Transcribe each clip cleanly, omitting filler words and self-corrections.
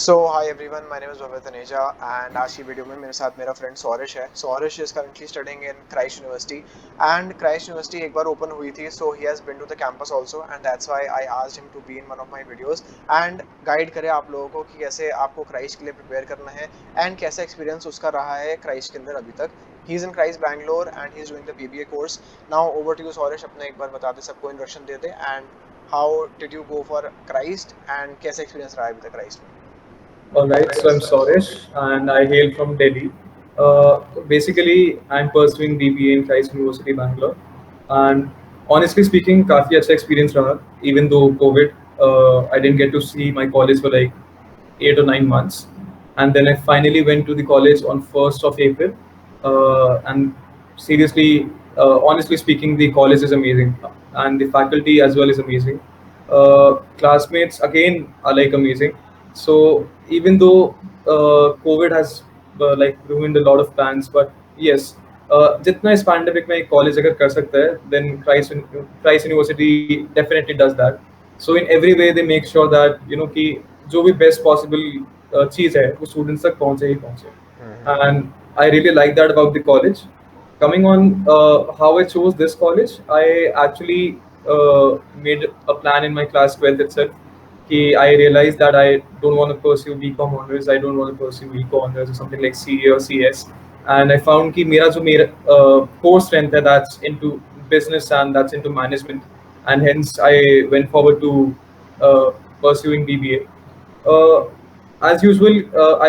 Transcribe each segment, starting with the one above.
So hi everyone, my name is Bhavya Taneja and आज की video में मेरे साथ मेरा फ्रेंड सौरिश है। Saurish is currently studying in Christ University and Christ University एक बार ओपन हुई थी, so he has been to the campus also and that's why I asked him to be in one of my videos and guide करे आप लोगों को कि कैसे आपको क्राइस्ट के लिए प्रिपेयर करना है एंड कैसा एक्सपीरियंस उसका रहा है क्राइस्ट के अंदर अभी तक। He is in Christ Bangalore and he is doing the BBA course. Now over to you Saurish, अपने एक बार बता दे, सबको इंट्रोडक्शन दे दे and how did you go for Christ एंड कैसा एक्सपीरियंस रहा है अभी तक क्राइस्ट में। All right, so I'm Soresh and I hail from Delhi. Basically, I'm pursuing BBA in Christ University, Bangalore. And honestly speaking, काफ़ी अच्छा experience रहा. Even though COVID, I didn't get to see my college for like 8 or 9 months. And then I finally went to the college on 1st of April. And seriously, honestly speaking, the college is amazing. And the faculty as well is amazing. Classmates again are like amazing. So even though COVID has like ruined a lot of plans, but yes, जितना इस pandemic में एक college अगर कर सकता है then Christ university definitely does that. So in every way they make sure that कि जो भी बेस्ट पॉसिबल चीज़ है वो स्टूडेंट्स तक पहुंचे ही पहुंचे. And I really like that about the college. Coming on how I chose this college, I actually made a plan in my class 12th itself. I realized that I don't want to pursue BCom honors, I don't want to pursue Eco honors or something like CA or CS. And I found कि मेरा जो मेरा core strength है that's into business and that's into management, and hence I went forward to uh, pursuing BBA. Uh, as usual,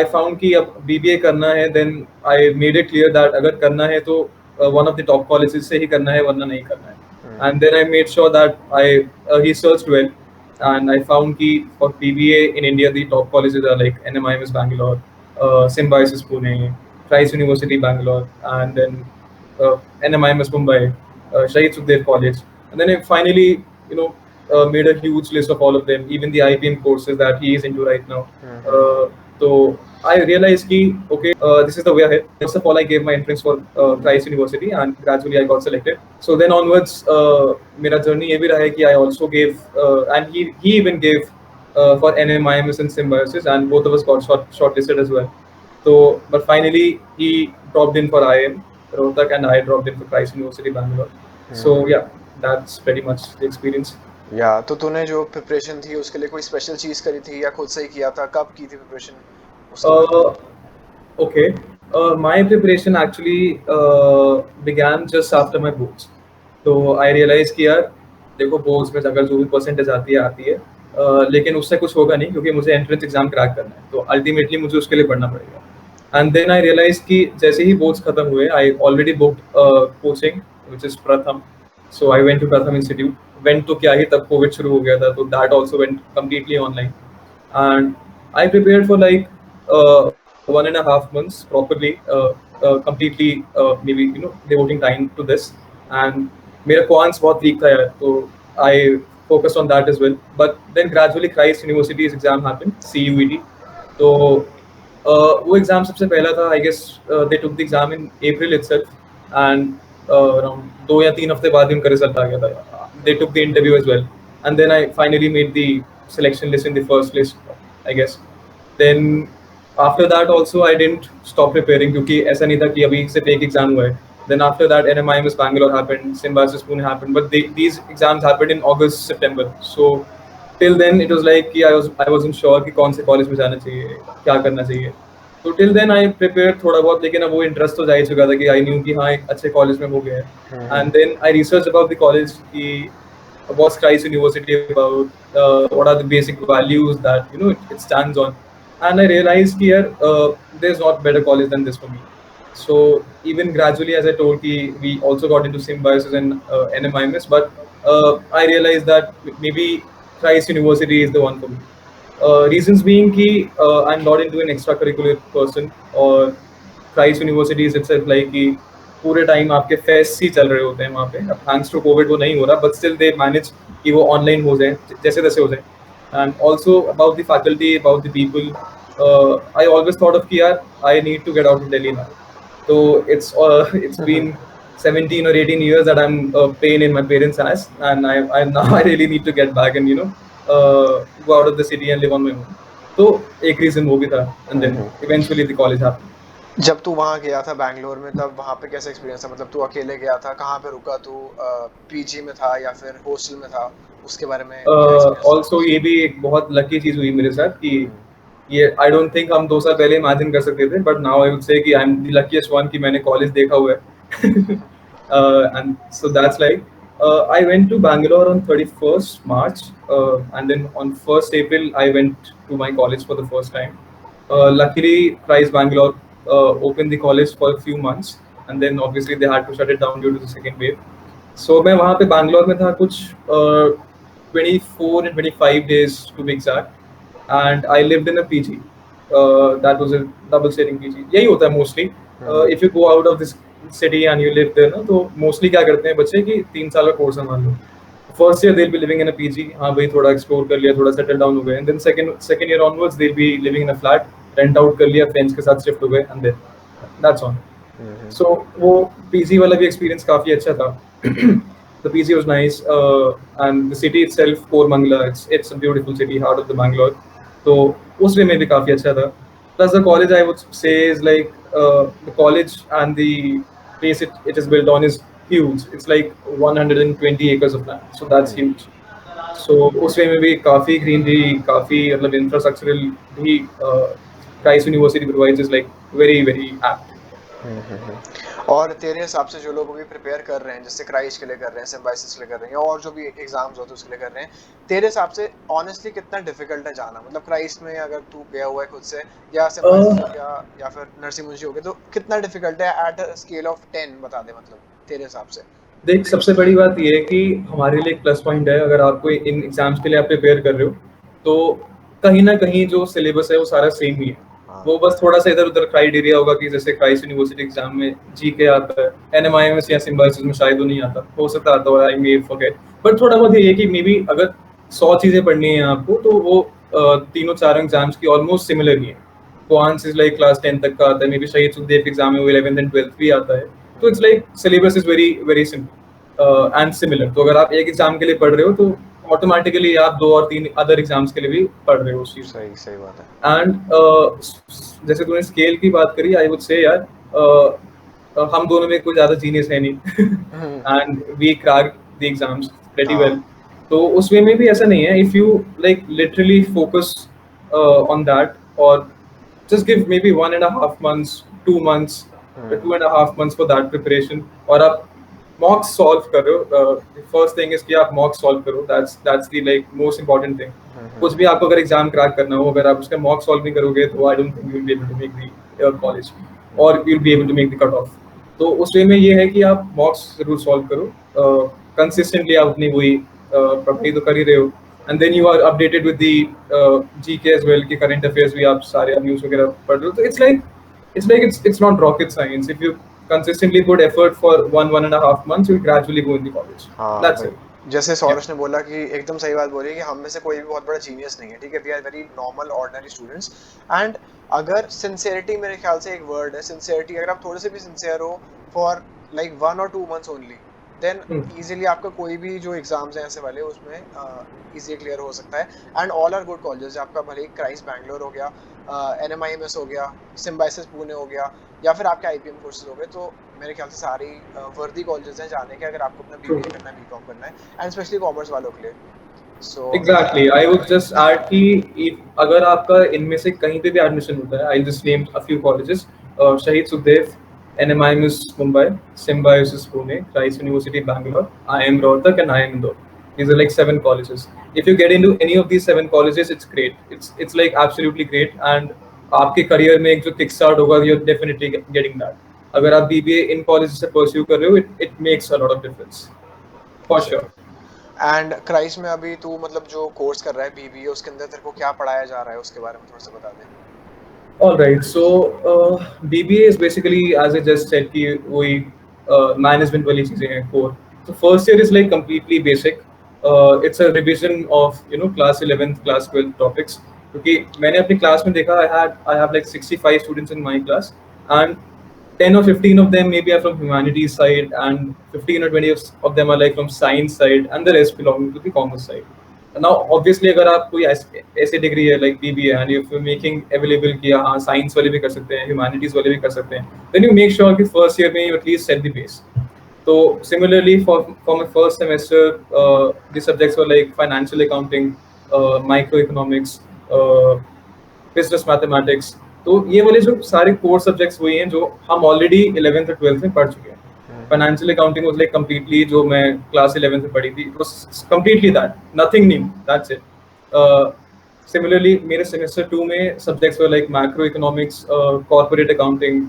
I found कि अब BBA करना है, then I made it clear that अगर करना है तो one of the top colleges से ही करना है, वरना नहीं करना है. And then I made sure that I researched well, and I found कि for BBA in India the top colleges are like NMIMS Bangalore, Symbiosis Pune, Christ University Bangalore, and then NMIMS Mumbai, Shahid Sukhdev College. And then I finally, made a huge list of all of them, even the IBM courses that he is into right now. So I realized कि okay, this is the way ahead. First of all, I gave my entrance for Christ University, and gradually I got selected. So then onwards, मेरा journey ये भी रहा है कि I also gave, and he even gave for NMIMS and Symbiosis, and both of us got shortlisted as well. So, but finally he dropped in for IIM Rohtak, and I dropped in for Christ University Bangalore. So yeah, that's pretty much the experience. या तो तूने जो preparation थी उसके लिए कोई special चीज करी थी या खुद से ही किया था, कब की थी प्रिपरेशन उसके लिए? Uh, okay. My preparation actually began just after my boards. तो आई रियलाइज कि यार देखो बोर्ड्स में अगर जो भी परसेंटेज आती है, लेकिन उससे कुछ होगा नहीं क्योंकि मुझे एंट्रेंस एग्जाम क्रैक करना है, तो अल्टीमेटली मुझे उसके लिए पढ़ना पड़ेगा. एंड देन आई रियलाइज कि जैसे ही बोर्ड्स खत्म हुए, I already booked coaching which is प्रथम. सो आई वेंट टू प्रथम इंस्टीट्यूट. वेंट तो क्या ही, तब कोविड शुरू हो गया था, तो that also went completely online. And I prepared for like 1.5 months properly, completely, maybe devoting time to this. And मेरा quants बहुत weak था यार, तो I focused on that as well. But then gradually Christ University's exam happened, CUET. तो वो exam सबसे पहला था, I guess they took the exam in April itself, and around 2 या 3 हफ्ते बाद ही उनका रिजल्ट आ गया था. They took the interview as well, and then I finally made the selection list in the first list, I guess. Then after that also I didn't stop preparing क्योंकि ऐसा नहीं था कि अभी सिर्फ एक एग्जाम हुआ है. Then after that NMIMS Bangalore happened, Symbiosis Pune happened, but these exams happened in August, September. So till then it was like कि I wasn't sure कि कौन से कॉलेज में जाना चाहिए, क्या करना चाहिए. तो टिल देन आई प्रिपेयर थोड़ा बहुत, लेकिन अब वो इंटरेस्ट तो जा ही चुका था कि आई न्यू कि हाँ एक अच्छे कॉलेज में हो गया है. And then I research about the college कि what's Christ University about, what are the basic values that it stands on, and I realized here there's not better college than this for me. So even gradually, as I told, we also got into Symbiosis and NMIMS, but I realized that maybe Christ University is the one for me. Reasons being कि I'm not into an extracurricular person, और Christ University is itself like कि पूरे time आपके fest ही चल रहे होते हैं वहाँ पे. अब थैंक्स टू कोविड वो नहीं हो रहा, बट स्टिल दे मैनेज कि वो ऑनलाइन हो जाए जैसे तैसे हो जाए. And also about the faculty, about the people, I always thought of कि यार I need to get out of Delhi now. So it's been 17 or 18 years that I'm paying in my parents' ass, and I now I really need to get back and go out of the city and live on my own. तो एक reason वो भी था, and then hmm. Eventually the college happened. जब तू वहाँ गया था बैंगलोर में, तब वहाँ पे कैसा एक्सपीरियंस था? मतलब तू अकेले गया था, कहाँ पे रुका तू? पीजी में था या फिर हॉस्टल में था? उसके बारे में क्या एक्सपीरियंस था? ऑल्सो ये भी एक बहुत लकी चीज़ हुई मेरे साथ कि हम्म। ये आई डोंट थिंक हम 2 साल पहले इमेजिन कर सकते थे, but now I would say कि I am the luckiest one कि मैंने कॉलेज देखा हुआ है। And so that's like I went to Bangalore on 31st March, and then on 1st April I went to my college for the first time. Luckily, Price Bangalore opened the college for a few months, and then obviously they had to shut it down due to the second wave. So मैं वहाँ पे बैंगलोर में था कुछ 24 and 25 days to be exact, and I lived in a PG. That was a double sharing PG. यही होता है mostly. If you go out of this city and you live there ना, तो mostly क्या करते हैं बच्चे कि 3 साल का कोर्स है मान लो, first year they'll be living in a PG, हाँ भाई थोड़ा एक्सप्लोर कर लिया, थोड़ा सेटल डाउन हो गए, and then second year onwards they'll be living in a flat, rent out कर लिया, फ्रेंड्स के साथ शिफ्ट हो गए, and then that's on. So वो पीजी वाला भी एक्सपीरियंस काफ़ी अच्छा था. The PG was nice, and the city itself, Koramangala, it's a beautiful city, heart of the Bangalore. तो उस वे में भी काफ़ी अच्छा था. Plus the college I would say is like the college and the place it is built on is huge. It's like 120 acres of land, so that's huge. So उस way में भी काफ़ी greenery, काफ़ी मतलब infrastructural भी Christ University provides is like very very apt. और तेरे हिसाब से जो लोग अभी प्रिपेयर कर रहे हैं, जैसे क्राइस्ट के लिए कर रहे हैं, सिम्बायोसिस के लिए कर रहे हैं, या और जो भी एग्जाम्स होते हैं उसके लिए कर रहे हैं, तेरे हिसाब से ऑनेस्टली कितना डिफिकल्ट है जाना? मतलब क्राइस्ट में अगर तू गया हुआ है खुद से, या सिम्बायोसिस हो गया, या फिर नरसिंह मुंशी हो गया, तो कितना डिफिकल्ट है एट अ स्केल ऑफ 10? बता दे मतलब तेरे हिसाब से। देख सबसे बड़ी बात ये है कि हमारे लिए एक प्लस पॉइंट है, अगर आपको इन एग्जाम्स के लिए आप प्रिपेयर कर रहे हो तो कहीं ना कहीं जो सिलेबस है वो सारा सेम ही है. वो बस थोड़ा सा इधर उधर क्राइटेरिया होगा कि जैसे क्राइस्ट यूनिवर्सिटी एग्जाम में जीके आता है, एनएमआईएमएस या सिम्बायोसिस में शायद वो नहीं आता, हो सकता आता हो, आई मे फॉरगेट, बट थोड़ा बहुत ये है कि मे बी अगर 100 चीजें पढ़नी है आपको तो वो तीनों चार एग्जाम्स की ऑलमोस्ट सिमिलर ही है. क्वांट्स इज लाइक क्लास 10 तक का आता है, मे बी शहीद सुखदेव एग्जाम में वो 11th एंड 12th भी आता है, तो it's like syllabus is very very simple and similar. तो अगर आप एक एग्जाम के लिए पढ़ रहे हो तो ऑटोमेटिकली आप 2 और 3 अदर एग्जाम्स के लिए भी पढ़ रहे हो उस चीज. सही सही बात है. एंड जैसे तूने स्केल की बात करी, आई वुड से यार हम दोनों में कोई ज्यादा जीनियस है नहीं, and we crack the exams pretty well. तो उस वे में भी ऐसा नहीं है, if you like literally focus on that और just give maybe 1.5 months, 2 months, 2.5 months for that preparation, और आप मॉक सॉल्व कर रहे हो. फर्स्ट थिंग इज कि आप मॉक सॉल्व करो, that's the like most important thing. कुछ भी आपको अगर एग्जाम क्रैक करना हो, अगर आप उसका मॉक सॉल्व नहीं करोगे तो I don't think you will be able to make the college और you will be able to make the cut off. तो उस वे में ये है कि आप मॉक्स जरूर सॉल्व करो, कंसिस्टेंटली आप अपनी वही पढ़ाई तो कर ही रहे हो, and then you are updated with the GK as well, कि current affairs भी आप सारे न्यूज़ वगैरह पढ़ रहे हो. तो it's not rocket science. If you consistently put effort for 1.5 months, you will gradually go in the college. That's it. जैसे सौरश ने बोला कि एकदम सही बात बोली कि हम में से कोई भी बहुत बड़ा जीनियस नहीं है, ठीक है, we are very normal ordinary students. And अगर सिंसियरिटी, मेरे ख्याल से एक वर्ड है सिंसियरिटी, अगर आप थोड़े से भी सिंसियर हो for like 1 or 2 months only, then easily आपका कोई भी जो एग्जाम्स हैं ऐसे वाले उसमें इजीली क्लियर हो सकता है. And all are good colleges. आपका भले ही क्राइस्ट बैंगलोर हो गया, एनएमआईएमएस हो गया, सिम्बायोसिस पुणे हो गया, या फिर आपके आईपीएम कोर्सेज हो गए, तो मेरे ख्याल से सारी वर्दी कॉलेजेस हैं जाने के, अगर आपको अपना बीबीए करना है, बीकॉम करना है, एंड स्पेशली कॉमर्स वालों के लिए. So exactly, I would just add कि अगर आपका इनमें से कहीं पे भी एडमिशन होता है, I just name a few colleges, शहीद Sukhdev, NMIMS Mumbai, Symbiosis Pune, Christ University Bangalore, IIM Rohtak, and IIM Indore. These are like 7 colleges. If you get into any of these 7 colleges, it's great. It's like absolutely great. And आपके career में एक जो kick start होगा, you're definitely getting that. अगर आप BBA in college से pursue कर रहे हो, it makes a lot of difference, for sure. And Christ में अभी तू मतलब जो कोर्स कर रहा है बीबीए, उसके अंदर तेरे को क्या पढ़ाया जा रहा है, उसके बारे में थोड़ा सा बता दे. All right, so BBA is basically, as I just said, कि वही management वाली चीजें हैं core. So first year is like completely basic. It's a revision of class 11th, class 12th topics. क्योंकि मैंने अपनी क्लास में देखा, I have like 65 students in my class, and 10 or 15 of them maybe are from humanities side, and 15 or 20 of them are like from science side, and the rest belong to the commerce side. Now obviously अगर आप कोई ऐसी degree है like BBA and if you making available कि हाँ science वाले भी कर सकते हैं, ह्यूमैनिटीज वाले भी कर सकते हैं, देन यू मेक श्योर कि फर्स्ट ईयर में you at least set the base. So similarly, for my first semester, the subjects were like financial accounting, microeconomics, business mathematics. तो ये वाले जो सारे कोर सब्जेक्ट्स वही हैं जो हम ऑलरेडी 11th और 12th में पढ़ चुके हैं. Financial accounting was like completely जो मैं क्लास 11th में पढ़ी थी, it was completely that, nothing new, that's it. Similarly मेरे सेमेस्टर 2 में subjects were like macro economics, corporate accounting,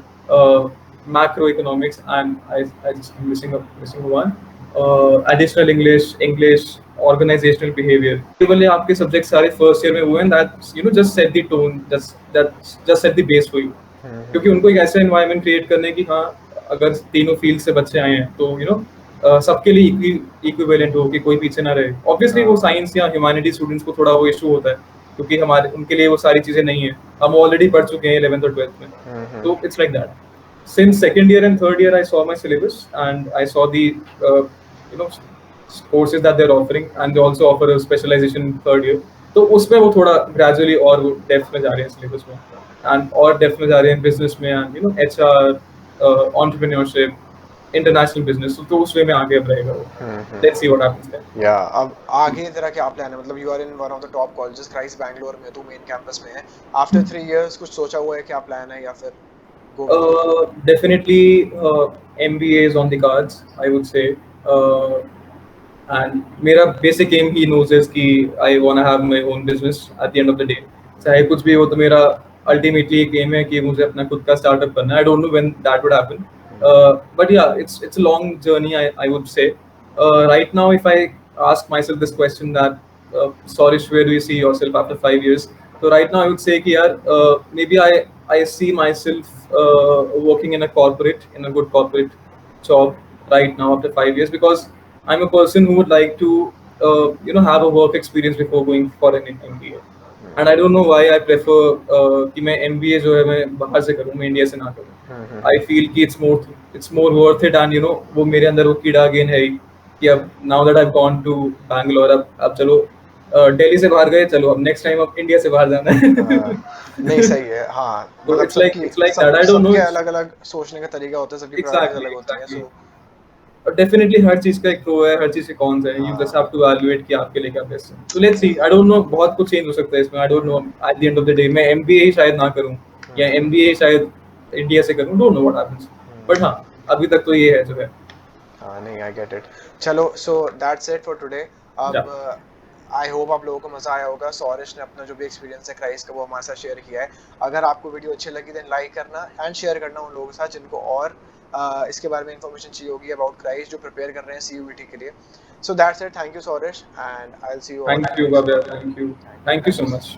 macro economics, and I just missing one, additional English, organizational behavior. ये वाले आपके सब्जेक्ट सारे first year में हुए हैं, that just set the tone, just set the base for you. क्योंकि उनको एक ऐसा एनवायरनमेंट क्रिएट करने की, हाँ अगर तीनों फील्ड से बच्चे आए हैं तो सबके लिए इक्विवेलेंट हो कि कोई पीछे ना रहे. ऑब्वियसली वो साइंस या ह्यूमैनिटी स्टूडेंट्स को थोड़ा वो इशू होता है क्योंकि हमारे उनके लिए वो सारी चीजें नहीं है, हम ऑलरेडी पढ़ चुके हैं 11th और 12th में. तो it's like that. Since second year and third year, I saw my syllabus and I saw the know courses that they're offering, and they also offer a specialization in third year. तो उसमें वो थोड़ा gradually और वो depth में जा रहे हैं syllabus में, and और डेप्थ में जा रहे हैं business में, and HR, entrepreneurship, international business. तो उस वे में आगे अब रहेगा वो. Let's see what happens then. Yeah, अब आगे तेरा क्या प्लान है? मतलब you are in one of the top colleges, Christ Bangalore में, तू मेन कैंपस में है. After 3 years कुछ सोचा हुआ है, क्या प्लान है, या फिर definitely MBA is on the cards, I would say. And मेरा basic aim he knows is कि I wanna have my own business at the end of the day. चाहे कुछ भी हो तो मेरा ultimately एक aim है कि मुझे अपना खुद का startup करना है. I don't know when that would happen. But yeah, it's a long journey, I would say. Right now, if I ask myself this question that Sorish, where do you see yourself after 5 years? So right now, I would say कि यार maybe I see myself working in a good corporate job right now after 5 years, because I'm a person who would like to have a work experience before going for an MBA. And I don't know why I prefer कि मैं MBA जो है मैं बाहर से करूँ, मैं India से ना करूँ. I feel कि it's more worth it, and वो मेरे अंदर वो कीड़ा अगेन है कि अब now that I've gone to Bangalore, अब चलो दिल्ली से बाहर गए, चलो अब नेक्स्ट टाइम अब इंडिया से बाहर जाना है. नहीं सही है. हाँ, तो it's like that. I don't know. अलग-अलग सोचने का तरीका होता है, सबकी प्रायोरिटीज अलग होती हैं. सो डेफिनेटली हर चीज का एक प्रो है, हर चीज के कॉन्स है. You just have to evaluate कि आपके लिए क्या बेस्ट है. तो let's see. I don't know, बहुत कुछ चेंज हो सकता है इसमें. I don't know at the end of the day मैं एमबीए ही शायद ना करूं या एमबीए शायद इंडिया से करूं. Don't know what happens. But हां, अभी तक तो ये है जो है. हां, नहीं, आई गेट इट. चलो, so that's it for today. अब आई होप आप लोगों को मज़ा आया होगा. सौरिश ने अपना जो भी एक्सपीरियंस है क्राइस्ट का वो हमारे साथ शेयर किया है. अगर आपको वीडियो अच्छी लगी देन लाइक करना एंड शेयर करना उन लोगों के साथ जिनको और इसके बारे में इंफॉर्मेशन चाहिए होगी अबाउट क्राइस्ट, जो प्रिपेयर कर रहे हैं CUET के लिए. So that's it. Thank you Saurish, and I will see you. Thank you बाबा. Thank you so much.